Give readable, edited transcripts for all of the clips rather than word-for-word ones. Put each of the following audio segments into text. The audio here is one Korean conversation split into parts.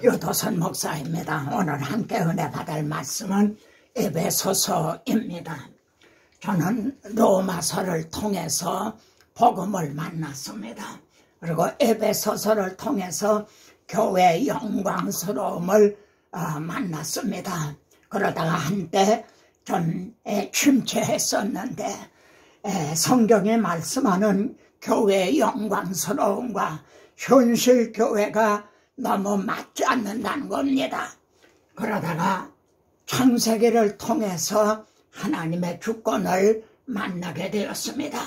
유도선 목사입니다. 오늘 함께 은혜 받을 말씀은 에베소서입니다. 저는 로마서를 통해서 복음을 만났습니다. 그리고 에베소서를 통해서 교회의 영광스러움을 만났습니다. 그러다가 한때 좀 침체했었는데 성경이 말씀하는 교회의 영광스러움과 현실 교회가 너무 맞지 않는다는 겁니다. 그러다가 창세기를 통해서 하나님의 주권을 만나게 되었습니다.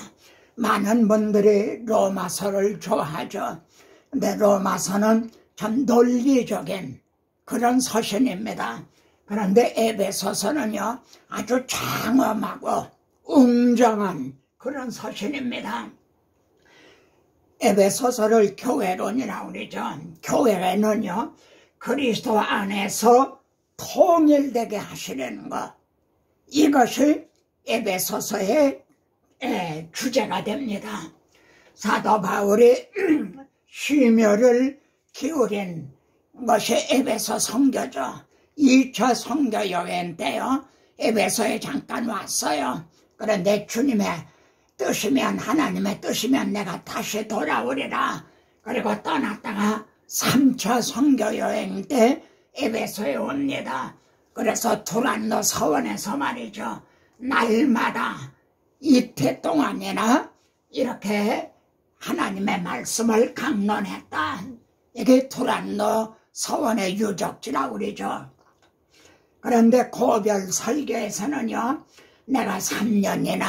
많은 분들이 로마서를 좋아하죠. 근데 로마서는 참 논리적인 그런 서신입니다. 그런데 에베소서는요, 아주 장엄하고 웅장한 그런 서신입니다. 에베소서를 교회론이라고 그러죠. 교회는요, 그리스도 안에서 통일되게 하시려는 것, 이것이 에베소서의 주제가 됩니다. 사도 바울이 심혈을 기울인 것이 에베소 선교죠. 2차 선교 여행 때요, 에베소에 잠깐 왔어요. 그런데 주님의 뜻이면, 하나님의 뜻이면 내가 다시 돌아오리라. 그리고 떠났다가 3차 선교 여행 때 에베소에 옵니다. 그래서 두란노 서원에서 말이죠, 날마다 이틀 동안이나 이렇게 하나님의 말씀을 강론했다. 이게 두란노 서원의 유적지라고 그러죠. 그런데 고별 설교에서는요, 내가 3년이나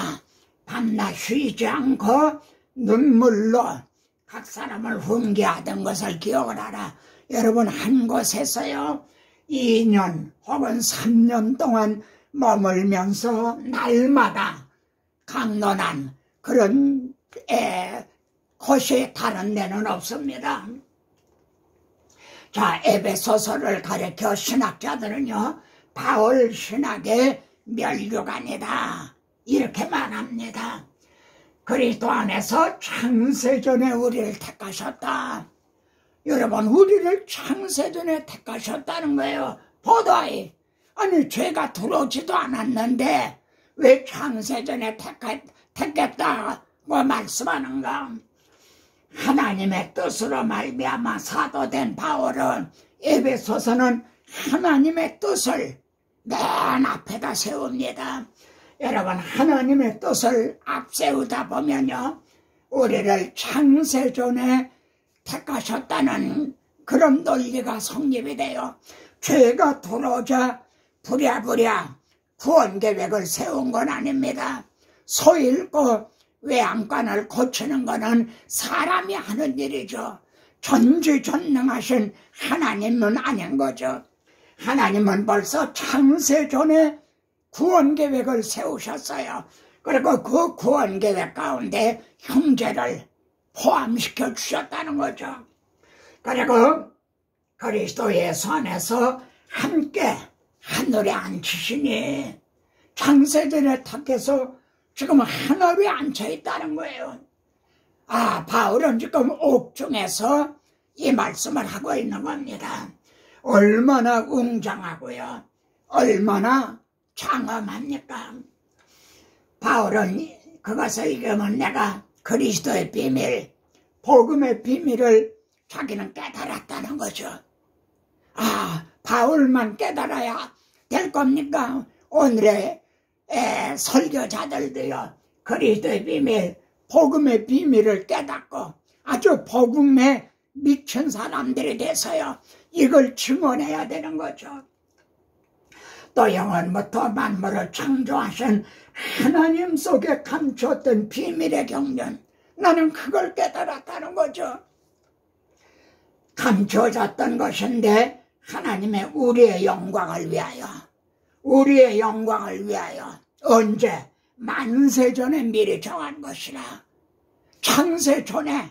밤낮 쉬지 않고 눈물로 각 사람을 훈계하던 것을 기억을 하라. 여러분, 한 곳에서요 2년 혹은 3년 동안 머물면서 날마다 강론한 그런 곳이 다른 데는 없습니다. 자, 에베소서를 가리켜 신학자들은요, 바울 신학의 멸류관이다 이렇게 말합니다. 그리스도 안에서 창세전에 우리를 택하셨다. 여러분, 우리를 창세전에 택하셨다는 거예요. 보다이, 아니 죄가 들어오지도 않았는데 왜 창세전에 택했다고 말씀하는가? 하나님의 뜻으로 말미암아 사도된 바울은 에베소서는 하나님의 뜻을 맨 앞에다 세웁니다. 여러분, 하나님의 뜻을 앞세우다 보면요, 우리를 창세전에 택하셨다는 그런 논리가 성립이 돼요. 죄가 들어오자 부랴부랴 구원계획을 세운 건 아닙니다. 소 잃고 외양간을 고치는 것은 사람이 하는 일이죠. 전지전능하신 하나님은 아닌 거죠. 하나님은 벌써 창세전에 구원계획을 세우셨어요. 그리고 그 구원계획 가운데 형제를 포함시켜 주셨다는 거죠. 그리고 그리스도 예수 안에서 함께 하늘에 앉히시니 창세전에 택해서 지금 하늘에 앉혀 있다는 거예요. 바울은 지금 옥중에서 이 말씀을 하고 있는 겁니다. 얼마나 웅장하고요, 얼마나 장엄합니까? 바울은 그것을 읽으면 내가 그리스도의 비밀, 복음의 비밀을 자기는 깨달았다는 거죠. 바울만 깨달아야 될 겁니까? 오늘의 설교자들도요, 그리스도의 비밀, 복음의 비밀을 깨닫고 아주 복음에 미친 사람들이 돼서요, 이걸 증언해야 되는 거죠. 또 영원부터 만물을 창조하신 하나님 속에 감추었던 비밀의 경륜, 나는 그걸 깨달았다는 거죠. 감춰졌던 것인데 하나님의 우리의 영광을 위하여, 우리의 영광을 위하여 언제? 만세전에 미리 정한 것이라. 창세전에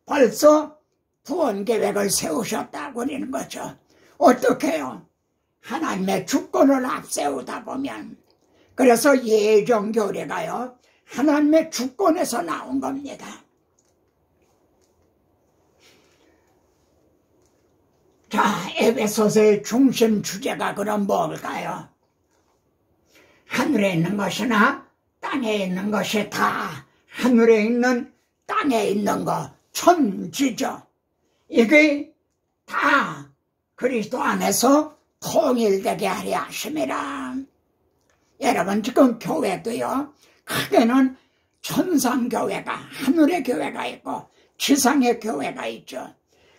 벌써 구원계획을 세우셨다고 그러는 거죠. 어떻게 해요? 하나님의 주권을 앞세우다 보면. 그래서 예정교리가요, 하나님의 주권에서 나온 겁니다. 자, 에베소서의 중심 주제가 그럼 뭘까요? 하늘에 있는 것이나 땅에 있는 것이 다 하늘에 있는 땅에 있는 것 천지죠. 이게 다 그리스도 안에서 통일되게 하려 하심이라. 여러분 지금 교회도요, 크게는 천상교회가, 하늘의 교회가 있고 지상의 교회가 있죠.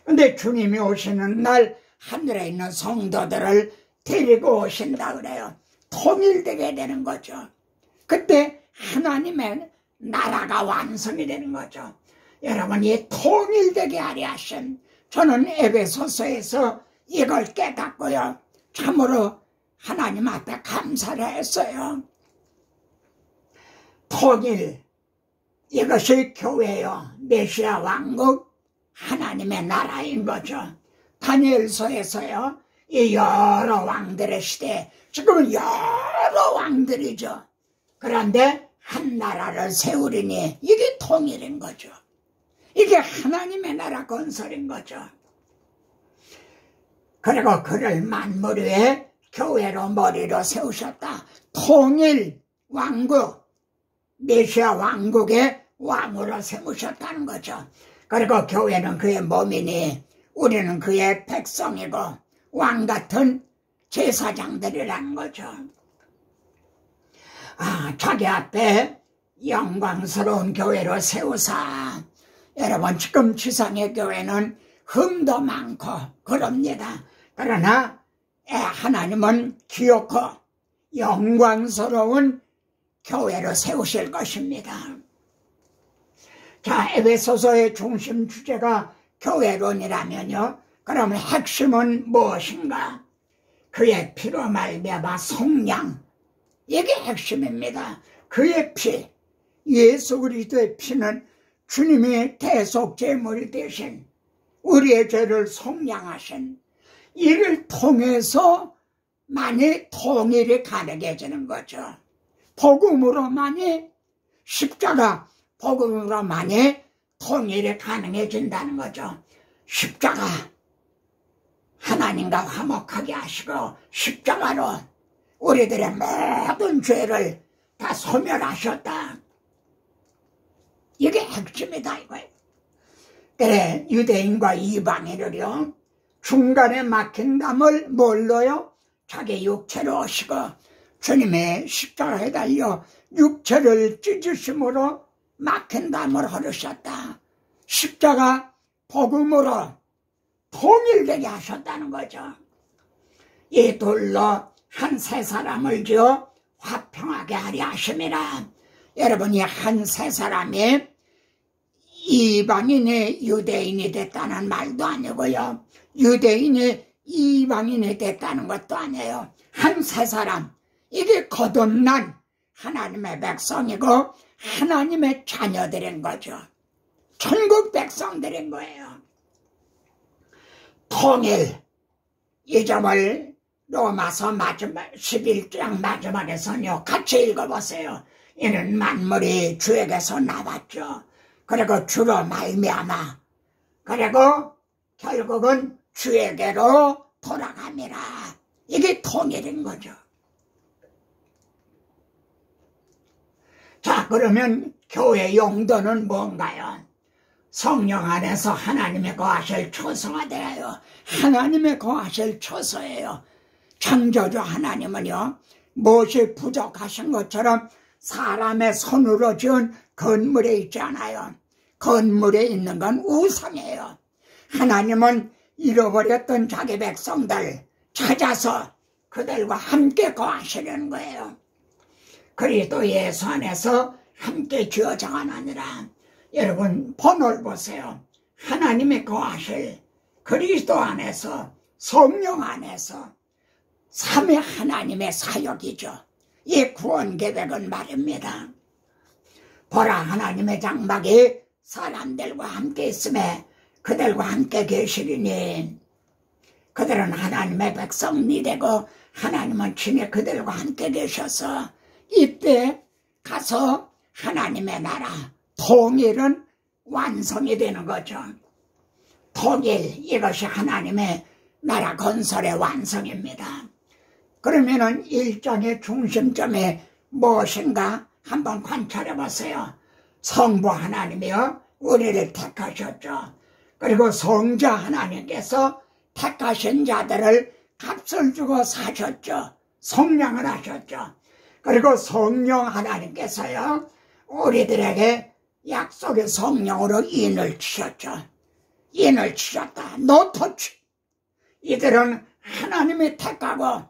근데 주님이 오시는 날 하늘에 있는 성도들을 데리고 오신다 그래요. 통일되게 되는 거죠. 그때 하나님의 나라가 완성이 되는 거죠. 여러분, 이 통일되게 하려 하신, 저는 에베소서에서 이걸 깨닫고요, 참으로 하나님 앞에 감사를 했어요. 통일, 이것이 교회요, 메시아 왕국, 하나님의 나라인 거죠. 다니엘서에서요, 이 여러 왕들의 시대, 지금은 여러 왕들이죠. 그런데 한 나라를 세우리니 이게 통일인 거죠. 이게 하나님의 나라 건설인 거죠. 그리고 그를 만물 위에 교회로 머리로 세우셨다. 통일 왕국, 메시아 왕국의 왕으로 세우셨다는 거죠. 그리고 교회는 그의 몸이니 우리는 그의 백성이고 왕 같은 제사장들이라는 거죠. 자기 앞에 영광스러운 교회로 세우사. 여러분, 지금 지상의 교회는 흠도 많고 그럽니다. 그러나 하나님은 기어코 영광스러운 교회로 세우실 것입니다. 자, 에베소서의 중심 주제가 교회론이라면요, 그러면 핵심은 무엇인가? 그의 피로 말미암아 속량, 이게 핵심입니다. 그의 피, 예수 그리스도의 피는 주님이 대속제물이 되신, 우리의 죄를 속량하신, 이를 통해서 만이 통일이 가능해지는 거죠. 복음으로만이, 십자가 복음으로만이 통일이 가능해진다는 거죠. 십자가, 하나님과 화목하게 하시고 십자가로 우리들의 모든 죄를 다 소멸하셨다. 이게 핵심이다 이거예요. 그래, 유대인과 이방인을요, 중간에 막힌 담을 뭘로요? 자기 육체로 오시고 주님의 십자가에 달려 육체를 찢으심으로 막힌 담을 흐르셨다. 십자가 복음으로 통일되게 하셨다는 거죠. 이 돌로 한 세 사람을 지어 화평하게 하려 하심이라. 여러분이 한 세 사람이 이방인이 유대인이 됐다는 말도 아니고요, 유대인이 이방인이 됐다는 것도 아니에요. 한 세 사람, 이게 거듭난 하나님의 백성이고 하나님의 자녀들인 거죠. 천국 백성들인 거예요. 통일, 이 점을 로마서 마지막 11장 마지막에서요 같이 읽어보세요. 이는 만물이 주에게서 나왔죠. 그리고 주로 말미암아, 그리고 결국은 주에게로 돌아갑니다. 이게 통일인 거죠. 자, 그러면 교회 용도는 뭔가요? 성령 안에서 하나님의 거하실 처소가 되어요. 하나님의 거하실 처소예요. 창조주 하나님은요, 무엇이 부족하신 것처럼 사람의 손으로 지은 건물에 있지 않아요. 건물에 있는 건 우상이에요. 하나님은 잃어버렸던 자기 백성들 찾아서 그들과 함께 거하시려는 거예요. 그리스도 예수 안에서 함께 지어져 가느니라. 여러분, 번호를 보세요. 하나님의 거하실 그리스도 안에서, 성령 안에서 삼위 하나님의 사역이죠. 이 구원 계획은 말입니다. 보라, 하나님의 장막이 사람들과 함께 있음에 그들과 함께 계시리니, 그들은 하나님의 백성이 되고 하나님은 친히 그들과 함께 계셔서 이때 가서 하나님의 나라 통일은 완성이 되는 거죠. 통일, 이것이 하나님의 나라 건설의 완성입니다. 그러면은 1장의 중심점이 무엇인가 한번 관찰해 보세요. 성부 하나님이요 우리를 택하셨죠. 그리고 성자 하나님께서 택하신 자들을 값을 주고 사셨죠. 성량을 하셨죠. 그리고 성령 하나님께서요 우리들에게 약속의 성령으로 인을 치셨죠. 인을 치셨다. 노터치. 이들은 하나님이 택하고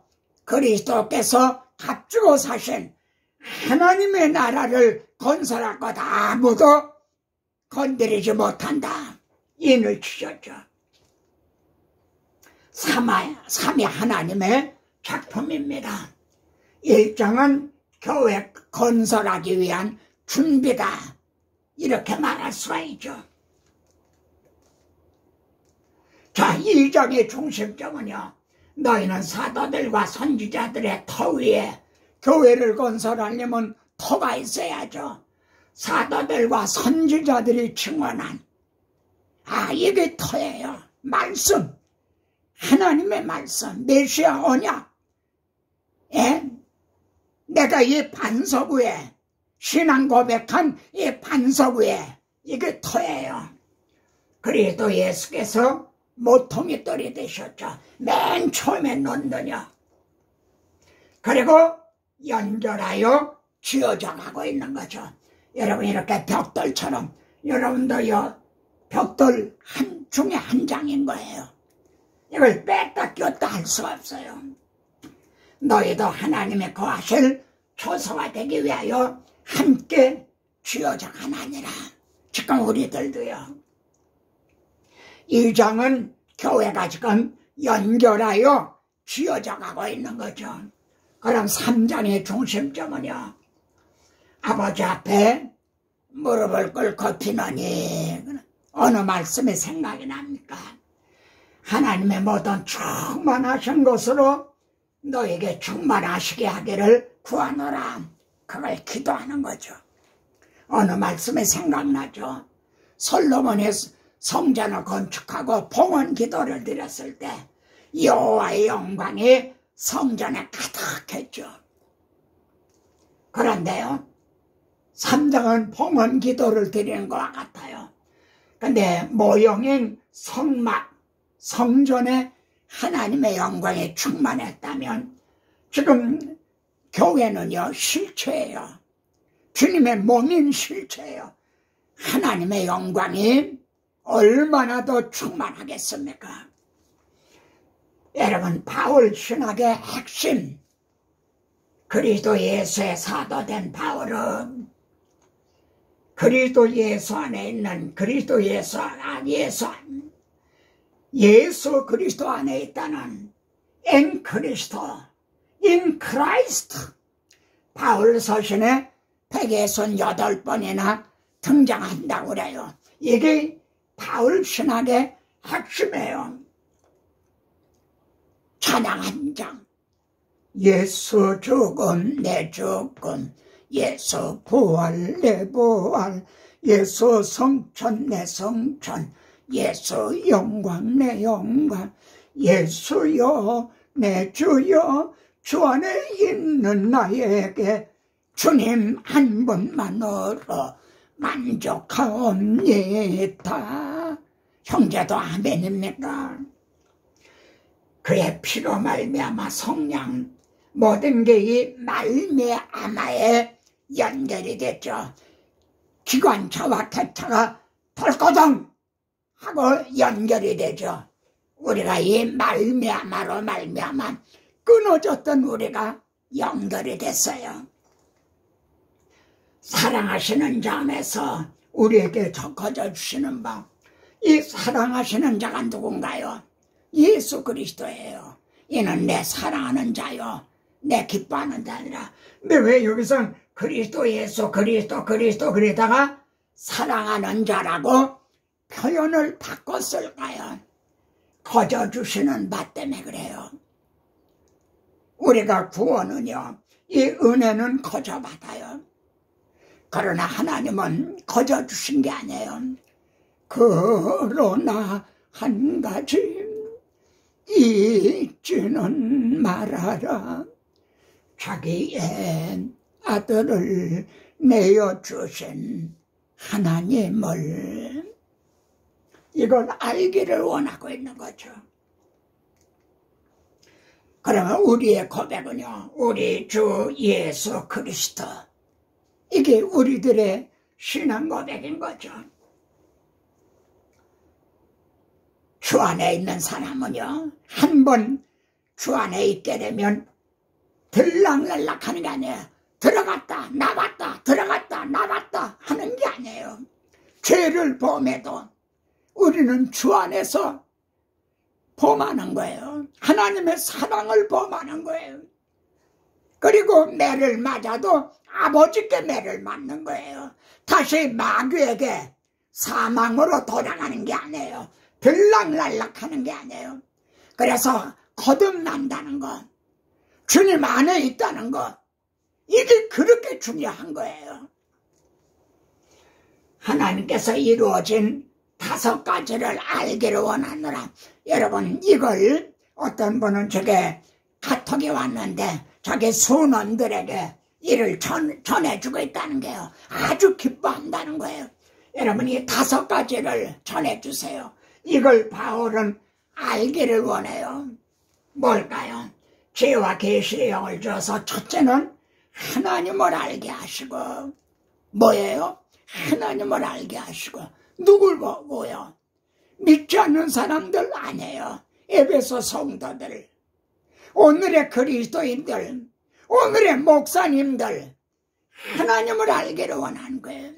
그리스도께서 값주고 사신 하나님의 나라를 건설할 것 아무도 건드리지 못한다. 인을 치셨죠. 삼위 하나님의 작품입니다. 1장은 교회 건설하기 위한 준비다. 이렇게 말할 수가 있죠. 자, 2장의 중심점은요. 너희는 사도들과 선지자들의 터 위에 교회를 건설하려면 터가 있어야죠. 사도들과 선지자들이 증언한 이게 터예요. 말씀. 하나님의 말씀. 메시아 언약. 내가 이 반석 위에 신앙 고백한 이 반석 위에 이게 터예요. 그리스도 예수께서 모퉁이 돌이 되셨죠. 맨 처음에 논더냐. 그리고 연결하여 지어져 가고 있는 거죠. 여러분 이렇게 벽돌처럼 여러분도요 벽돌 중에 한 장인 거예요. 이걸 뺐다 꼈다 할 수가 없어요. 너희도 하나님의 거하실 초소가 되기 위하여 함께 지어져 가나니라. 지금 우리들도요. 2장은 교회가 지금 연결하여 지어져 가고 있는 거죠. 그럼 3장의 중심점은요. 아버지 앞에 무릎을 꿇고 비노니 어느 말씀이 생각이 납니까? 하나님의 모든 충만하신 것으로 너에게 충만하시게 하기를 구하노라. 그걸 기도하는 거죠. 어느 말씀이 생각나죠? 솔로몬이 성전을 건축하고 봉헌 기도를 드렸을 때 여호와의 영광이 성전에 가득했죠. 그런데요 3장은 봉헌 기도를 드리는 것과 같아요. 근데 모형인 성막, 성전에 하나님의 영광이 충만했다면 지금 교회는요 실체예요. 주님의 몸인 실체예요. 하나님의 영광이 얼마나 더 충만하겠습니까? 여러분 바울 신학의 핵심 그리스도 예수의 사도된 바울은 그리스도 예수 안에 있는 그리스도 예수 그리스도 안에 있다는 in 그리스도 in Christ 바울 서신에 168번이나 등장한다고 그래요. 이게 바울 신학의 핵심이에요. 찬양 한 장. 예수 죽음 내 죽음, 예수 부활 내 부활, 예수 성천 내 성천, 예수 영광 내 영광, 예수여 내 주여, 주 안에 있는 나에게 주님 한 분만으로 만족하옵니다. 형제도 아멘입니까? 그의 피로 말미암아 성령 모든 게 이 말미암아에 연결이 됐죠. 기관차와 개차가 덜거덩 하고 연결이 되죠. 우리가 이 말미암아로 말미암아 끊어졌던 우리가 연결이 됐어요. 사랑하시는 자 안에서 우리에게 적어져 주시는 법. 이 사랑하시는 자가 누군가요? 예수 그리스도예요. 이는 내 사랑하는 자요, 내 기뻐하는 자니라. 근데 왜 여기서 그리스도 예수 그리스도 그러다가 사랑하는 자라고 표현을 바꿨을까요? 거저주시는 바 때문에 그래요. 우리가 구원은요, 이 은혜는 거저받아요. 그러나 하나님은 거저주신 게 아니에요. 그러나 한 가지 잊지는 말아라. 자기의 아들을 내어주신 하나님을, 이걸 알기를 원하고 있는 거죠. 그러면 우리의 고백은요, 우리 주 예수 그리스도, 이게 우리들의 신앙 고백인 거죠. 주 안에 있는 사람은요, 한 번 주 안에 있게 되면 들락날락 하는 게 아니에요. 들어갔다 나왔다 들어갔다 나왔다 하는 게 아니에요. 죄를 범해도 우리는 주 안에서 범하는 거예요. 하나님의 사랑을 범하는 거예요. 그리고 매를 맞아도 아버지께 매를 맞는 거예요. 다시 마귀에게 사망으로 돌아가는 게 아니에요. 들락날락 하는 게 아니에요. 그래서 거듭난다는 것, 주님 안에 있다는 것, 이게 그렇게 중요한 거예요. 하나님께서 이루어진 5가지를 알기를 원하노라. 여러분, 이걸 어떤 분은 저게 카톡이 왔는데 자기 순원들에게 이를 전해주고 있다는 게요. 아주 기뻐한다는 거예요. 여러분, 이 5가지를 전해주세요. 이걸 바울은 알기를 원해요. 뭘까요? 지혜와 계시의 영을 주어서 첫째는 하나님을 알게 하시고, 뭐예요? 하나님을 알게 하시고, 누굴 보고요? 믿지 않는 사람들 아니에요. 에베소 성도들, 오늘의 그리스도인들, 오늘의 목사님들, 하나님을 알기를 원하는 거예요.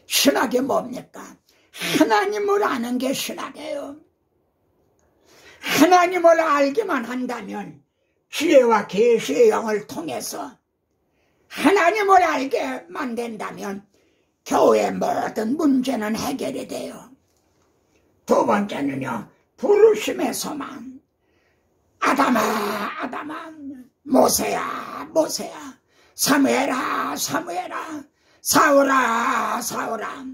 신학이 뭡니까? 하나님을 아는 게 신학이에요. 하나님을 알기만 한다면 지혜와 계시의 영을 통해서 하나님을 알게만 된다면 교회의 모든 문제는 해결이 돼요. 두 번째는요, 부르심의 소망. 아담아 아담아, 모세야 모세야, 사무엘아 사무엘아, 사울아 사울아,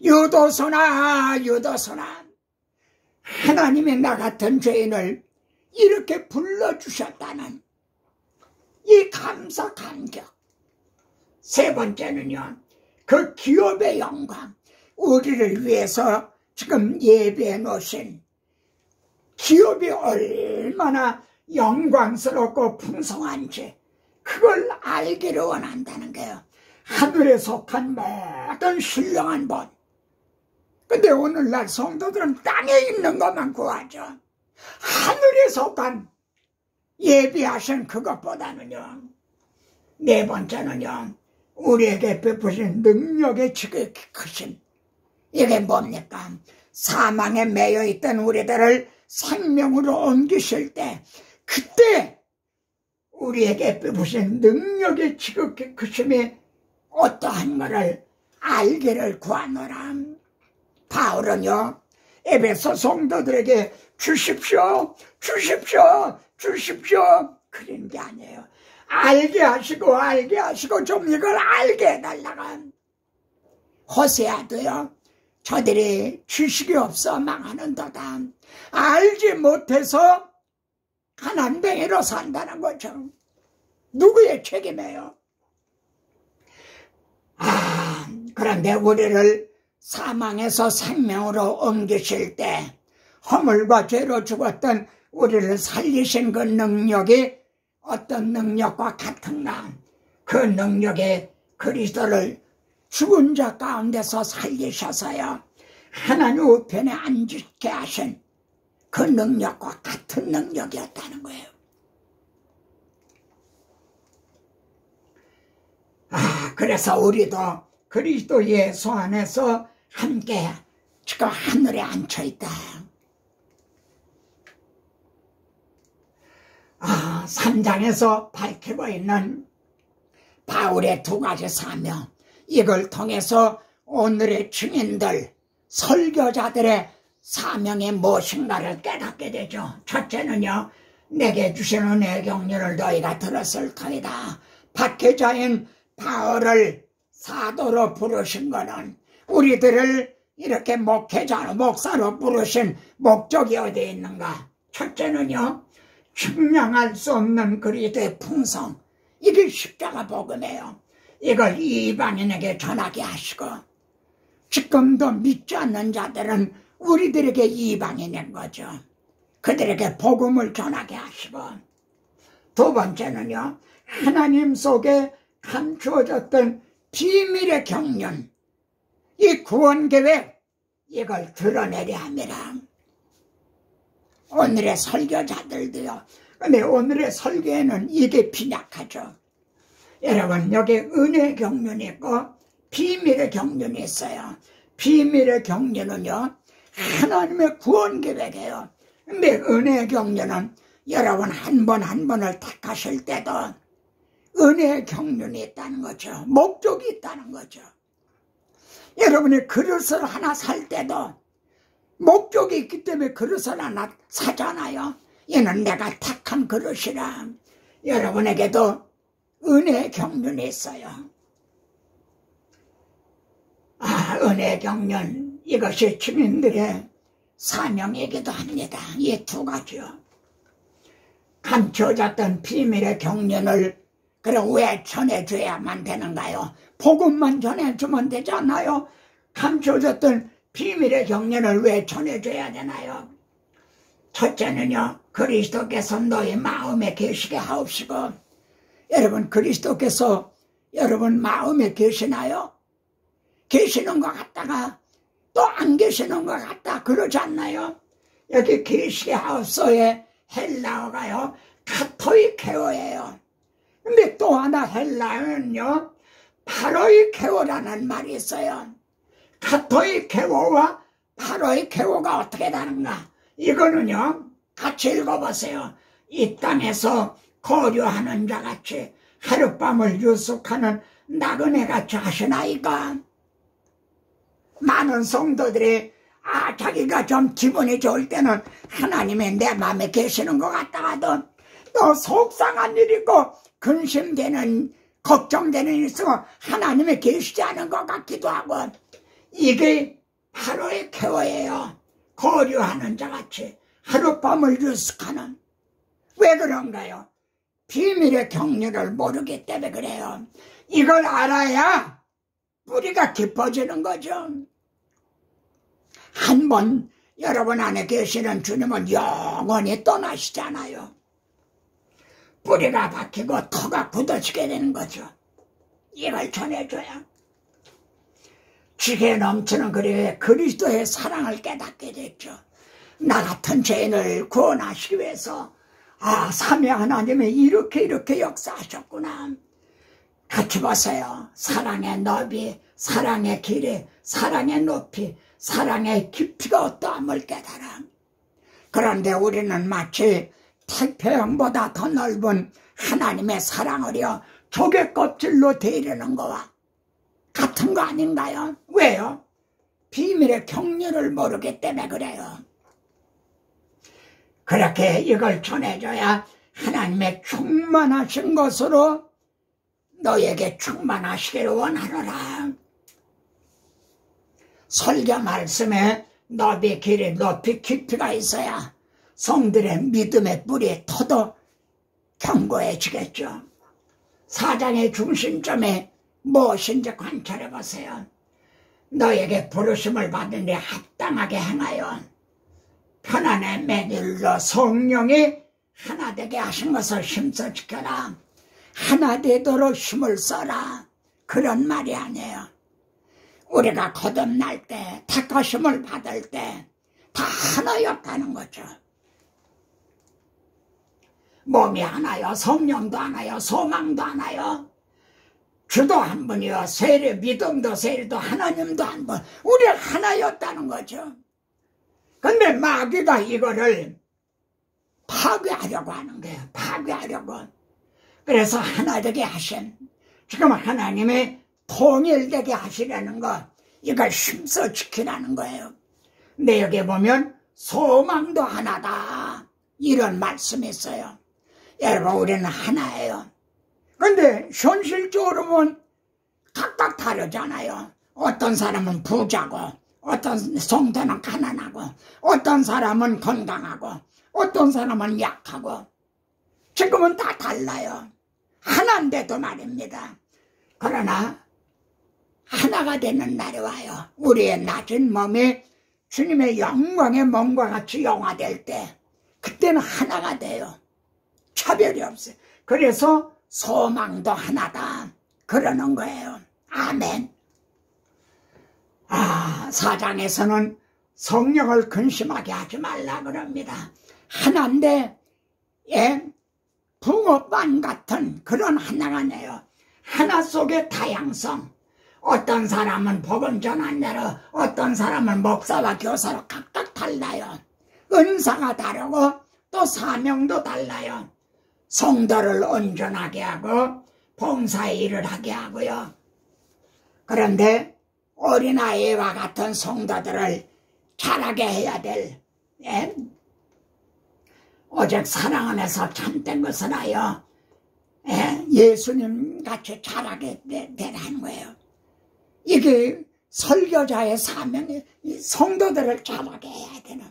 유도소나 유도소나. 하나님이 나 같은 죄인을 이렇게 불러주셨다는 이 감사 감격. 세 번째는요, 그 기업의 영광, 우리를 위해서 지금 예배해 놓으신 기업이 얼마나 영광스럽고 풍성한지 그걸 알기를 원한다는 거예요. 하늘에 속한 모든 신령한 법. 근데 오늘날 성도들은 땅에 있는 것만 구하죠. 하늘에 속한 예비하신 그것보다는요, 네 번째는요, 우리에게 베푸신 능력의 지극히 크심. 이게 뭡니까? 사망에 매여 있던 우리들을 생명으로 옮기실 때, 그때 우리에게 베푸신 능력의 지극히 크심이 어떠한 것을 알기를 구하노라. 바울은요, 에베소 성도들에게 주십시오 주십시오 주십시오 그런 게 아니에요. 알게 하시고 좀 이걸 알게 해달라고. 호세아도요, 저들이 지식이 없어 망하는도다. 알지 못해서 가난뱅이로 산다는 거죠. 누구의 책임이에요? 그런데 우리를 사망에서 생명으로 옮기실 때 허물과 죄로 죽었던 우리를 살리신 그 능력이 어떤 능력과 같은가? 그 능력에 그리스도를 죽은 자 가운데서 살리셔서요, 하나님 우편에 앉게 하신 그 능력과 같은 능력이었다는 거예요. 그래서 우리도 그리스도 예수 안에서 함께 지금 하늘에 앉혀있다. 3장에서 밝히고 있는 바울의 2가지 사명, 이걸 통해서 오늘의 증인들, 설교자들의 사명이 무엇인가를 깨닫게 되죠. 첫째는요, 내게 주신 은혜의 격려를 너희가 들었을 터이다. 박해자인 바울을 사도로 부르신 거는 우리들을 이렇게 목회자로, 목사로 부르신 목적이 어디에 있는가? 첫째는요, 측량할 수 없는 그리스도의 풍성, 이게 십자가 복음이에요. 이걸 이방인에게 전하게 하시고, 지금도 믿지 않는 자들은 우리들에게 이방인인 거죠. 그들에게 복음을 전하게 하시고, 두 번째는요, 하나님 속에 감추어졌던 비밀의 경륜, 이 구원계획, 이걸 드러내려 함이라. 오늘의 설교자들도요, 근데 오늘의 설교에는 이게 빈약하죠. 여러분, 여기 은혜의 경륜이 있고 비밀의 경륜이 있어요. 비밀의 경륜은요, 하나님의 구원계획이에요. 근데 은혜의 경륜은 여러분 한 번 한 번을 택하실 때도 은혜의 경륜이 있다는 거죠. 목적이 있다는 거죠. 여러분이 그릇을 하나 살 때도 목적이 있기 때문에 그릇을 하나 사잖아요. 얘는 내가 택한 그릇이라. 여러분에게도 은혜의 경륜이 있어요. 은혜의 경륜, 이것이 주민들의 사명이기도 합니다. 이 두 가지요. 감춰졌던 비밀의 경륜을 그럼 왜 전해줘야만 되는가요? 복음만 전해주면 되지 않나요? 감춰졌던 비밀의 경륜을 왜 전해줘야 되나요? 첫째는요, 그리스도께서 너희 마음에 계시게 하옵시고. 여러분, 그리스도께서 여러분 마음에 계시나요? 계시는 것 같다가 또 안 계시는 것 같다, 그러지 않나요? 여기 계시게 하옵소의 헬라어가요, 카토이케오예요. 근데 또 하나 헬라어는요, 파로이케오라는 말이 있어요. 카토이케오와 파로이케오가 어떻게 다른가? 이거는요, 같이 읽어보세요. 이 땅에서 거류하는 자같이 하룻밤을 유숙하는 나그네같이 하시나이까? 많은 성도들이 자기가 좀 기분이 좋을 때는 하나님이 내 마음에 계시는 것 같다가도 또 속상한 일 있고 근심되는 걱정되는 일 있으면 하나님이 계시지 않은 것 같기도 하고, 이게 하루의 케어예요. 거류하는 자같이 하룻밤을 유숙하는. 왜 그런가요? 비밀의 경륜을 모르기 때문에 그래요. 이걸 알아야 우리가 깊어지는 거죠. 한 번 여러분 안에 계시는 주님은 영원히 떠나시잖아요. 뿌리가 박히고 터가 굳어지게 되는 거죠. 이걸 전해줘야 지게 넘치는 그리스도의 사랑을 깨닫게 됐죠. 나 같은 죄인을 구원하시기 위해서 삼위 하나님이 이렇게 역사하셨구나. 같이 보세요. 사랑의 너비, 사랑의 길이, 사랑의 높이, 사랑의 깊이가 어떠함을 깨달아. 그런데 우리는 마치 태평양보다 더 넓은 하나님의 사랑을요, 조개 껍질로 데이려는 거와 같은 거 아닌가요? 왜요? 비밀의 경륜을 모르기 때문에 그래요. 그렇게 이걸 전해줘야 하나님의 충만하신 것으로 너에게 충만하시기를 원하노라. 설교 말씀에 너비 길이 높이 깊이가 있어야 성들의 믿음의 뿌리 터도 견고해지겠죠. 사장의 중심점에 무엇인지 관찰해 보세요. 너에게 부르심을 받은 데 합당하게 행하여 편안에 매일로 성령이 하나 되게 하신 것을 힘써 지켜라. 하나 되도록 힘을 써라. 그런 말이 아니에요. 우리가 거듭날 때, 택하심을 받을 때 다 하나였다는 거죠. 몸이 하나요, 성령도 하나요, 소망도 하나요, 주도 한 분이요, 세례, 믿음도 세례도 하나님도 한 분, 우리 하나였다는 거죠. 근데 마귀가 이거를 파괴하려고 하는 거예요. 파괴하려고. 그래서 하나 되게 하신, 지금 하나님이 통일되게 하시라는 거, 이걸 힘써 지키라는 거예요. 근데 여기 보면 소망도 하나다, 이런 말씀이 있어요. 여러분, 우리는 하나예요. 근데 현실적으로 보면 각각 다르잖아요. 어떤 사람은 부자고, 어떤 성도는 가난하고, 어떤 사람은 건강하고, 어떤 사람은 약하고. 지금은 다 달라요. 하나인데도 말입니다. 그러나 하나가 되는 날이 와요. 우리의 낮은 몸이 주님의 영광의 몸과 같이 영화될 때 그때는 하나가 돼요. 차별이 없어요. 그래서 소망도 하나다 그러는 거예요. 아멘. 4장에서는 성령을 근심하게 하지 말라 그럽니다. 하나인데 붕어빵 같은 그런 하나가 네요. 하나 속의 다양성. 어떤 사람은 복음 전환자로, 어떤 사람은 목사와 교사로 각각 달라요. 은사가 다르고 또 사명도 달라요. 성도를 온전하게 하고 봉사의 일을 하게 하고요. 그런데 어린아이와 같은 성도들을 자라게 해야 될 오직 사랑 안에서 참된 것을 하여 예수님 같이 자라게 되라는 거예요. 이게 설교자의 사명이 성도들을 자라게 해야 되는.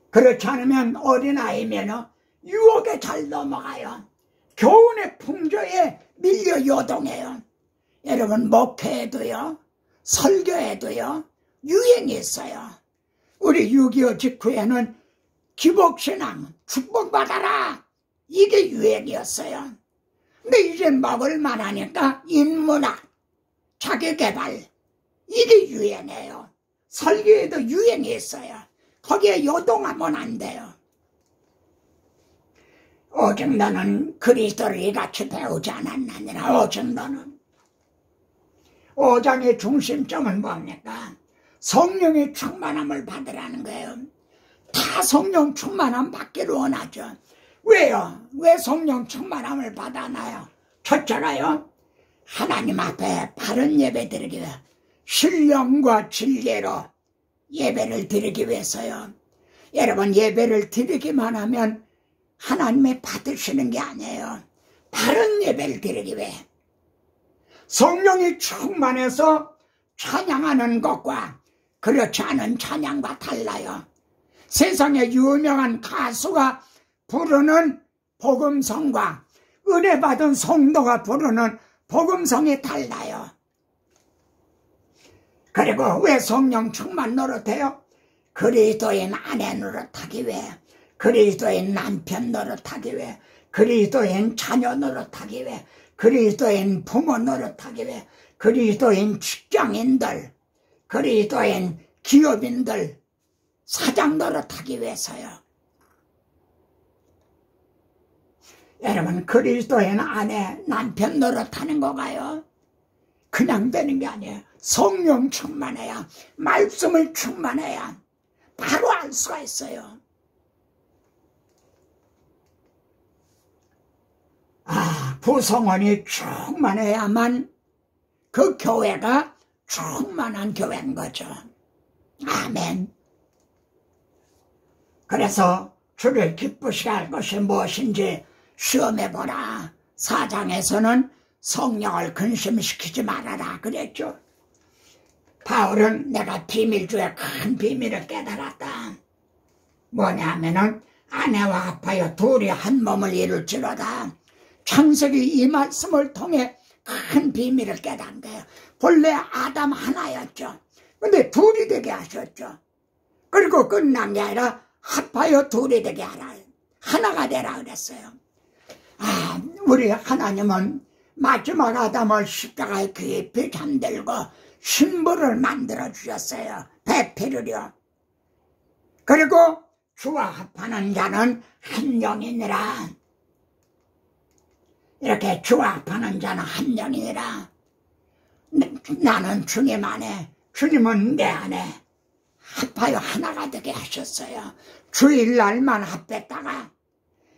그렇지 않으면 어린아이면 유혹에 잘 넘어가요. 교훈의 풍조에 밀려 요동해요. 여러분 목회에도요, 설교에도요 유행이 있어요. 우리 6.25 직후에는 기복신앙, 축복받아라, 이게 유행이었어요. 근데 이제 먹을만 하니까 인문학, 자기개발, 이게 유행이에요. 설교에도 유행이 있어요. 거기에 요동하면 안 돼요. 오직 너는 그리스도를 이같이 배우지 않았느니라. 오직 너는. 5장의 중심점은 뭡니까? 성령의 충만함을 받으라는 거예요. 다 성령 충만함 받기를 원하죠. 왜요? 왜 성령 충만함을 받아나요? 첫째가요, 하나님 앞에 바른 예배 드리기 위해 신령과 진리로 예배를 드리기 위해서요. 여러분 예배를 드리기만 하면 하나님이 받으시는 게 아니에요. 바른 예배를 드리기 위해 성령이 충만해서 찬양하는 것과 그렇지 않은 찬양과 달라요. 세상에 유명한 가수가 부르는 복음성과 은혜 받은 성도가 부르는 복음성이 달라요. 그리고 왜 성령 충만 노릇해요? 그리스도인 아내 노릇하기 위해, 그리스도인 남편 노릇하기 위해, 그리스도인 자녀 노릇하기 위해, 그리스도인 부모 노릇하기 위해, 그리스도인 직장인들, 그리스도인 기업인들 사장 노릇하기 위해서요. 여러분 그리스도인 아내 남편 노릇하는 거가요 그냥 되는 게 아니에요. 성령 충만해야, 말씀을 충만해야 바로 알 수가 있어요. 구성원이 충만해야만 그 교회가 충만한 교회인 거죠. 아멘. 그래서 주를 기쁘시게 할 것이 무엇인지 시험해보라. 4장에서는 성령을 근심시키지 말아라 그랬죠. 바울은 내가 비밀 중에 큰 비밀을 깨달았다. 뭐냐면은 아내와 합하여 둘이 한 몸을 이룰지로다. 창세기 이 말씀을 통해 큰 비밀을 깨달은 거예요. 본래 아담 하나였죠. 근데 둘이 되게 하셨죠. 그리고 끝난 게 아니라 합하여 둘이 되게 하라, 하나가 되라 그랬어요. 우리 하나님은 마지막 아담을 십자가에 깊이 잠들고 신부를 만들어 주셨어요. 배필을요. 그리고 주와 합하는 자는 한 영이니라. 이렇게 주와 합하는 자는 한 영이니라. 나는 주님 안에, 주님은 내 안에 합하여 하나가 되게 하셨어요. 주일날만 합했다가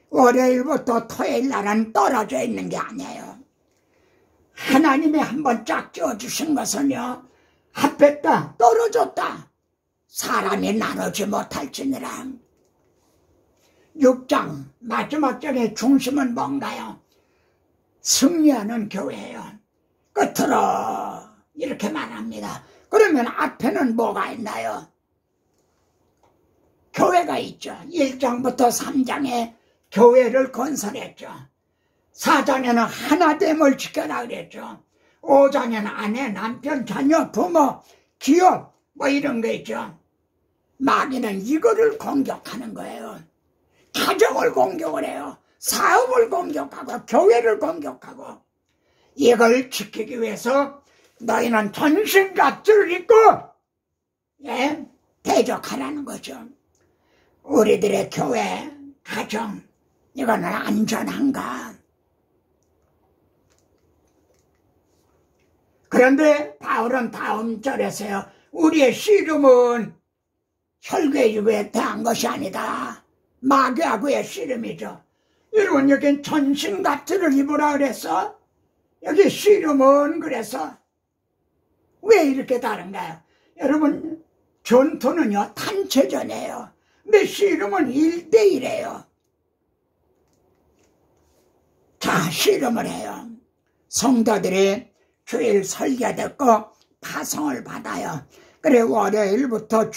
월요일부터 토요일날은 떨어져 있는 게 아니에요. 하나님이 한번 짝 지어주신 것은요, 합했다, 떨어졌다, 사람이 나누지 못할지니라. 6장 마지막 장의 중심은 뭔가요? 승리하는 교회예요. 끝으로 이렇게 말합니다. 그러면 앞에는 뭐가 있나요? 교회가 있죠. 1장부터 3장에 교회를 건설했죠. 4장에는 하나됨을 지켜라 그랬죠. 5장에는 아내, 남편, 자녀, 부모, 기업 뭐 이런 거 있죠. 마귀는 이거를 공격하는 거예요. 가정을 공격을 해요. 사업을 공격하고 교회를 공격하고. 이걸 지키기 위해서 너희는 전신갑주를 입고 대적하라는 거죠. 우리들의 교회, 가정 이거는 안전한가? 그런데 바울은 다음 절에서요. 우리의 씨름은 혈궤육에 대한 것이 아니다. 마귀하고의 씨름이죠. 여러분 여긴 전신갑주를 입으라 그랬어. 여기 씨름은 그래서 왜 이렇게 다른가요? 여러분 전투는요 단체전이에요. 근데 씨름은 1대1이에요. 자, 씨름을 해요. 성도들이 주일 설교 듣고 파송을 받아요. 그래 월요일부터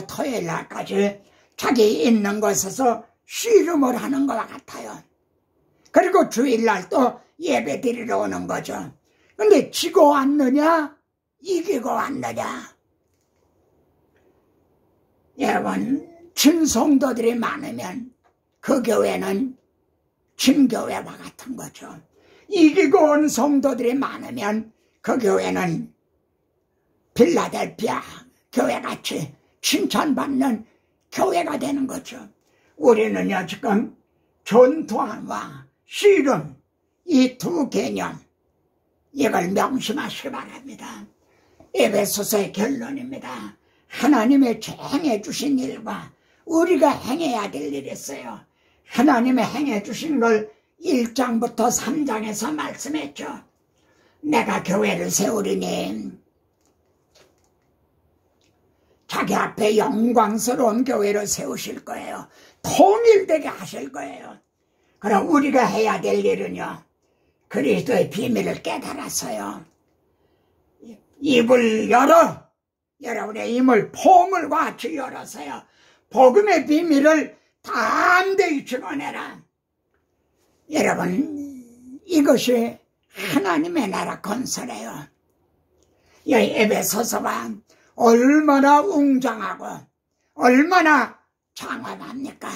토요일 날까지 자기 있는 곳에서 씨름을 하는 것과 같아요. 그리고 주일날 또 예배 드리러 오는 거죠. 근데 지고 왔느냐 이기고 왔느냐. 여러분 진성도들이 많으면 그 교회는 진교회와 같은 거죠. 이기고 온 성도들이 많으면 그 교회는 필라델피아 교회같이 칭찬받는 교회가 되는 거죠. 우리는요 지금 전투와 씨름 이 두 개념 이걸 명심하시기 바랍니다. 에베소서의 결론입니다. 하나님의 행해 주신 일과 우리가 행해야 될 일이 있어요. 하나님의 행해 주신 걸 1장부터 3장에서 말씀했죠. 내가 교회를 세우리니 자기 앞에 영광스러운 교회를 세우실 거예요. 통일되게 하실 거예요. 그럼 우리가 해야 될 일은요. 그리스도의 비밀을 깨달아서요. 입을 열어. 여러분의 입을 포물 같이 열어서요. 복음의 비밀을 담대히 증언해라. 여러분 이것이 하나님의 나라 건설이에요. 이 에베소서가 얼마나 웅장하고 얼마나 장엄합니까?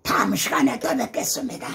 다음 시간에 또 뵙겠습니다.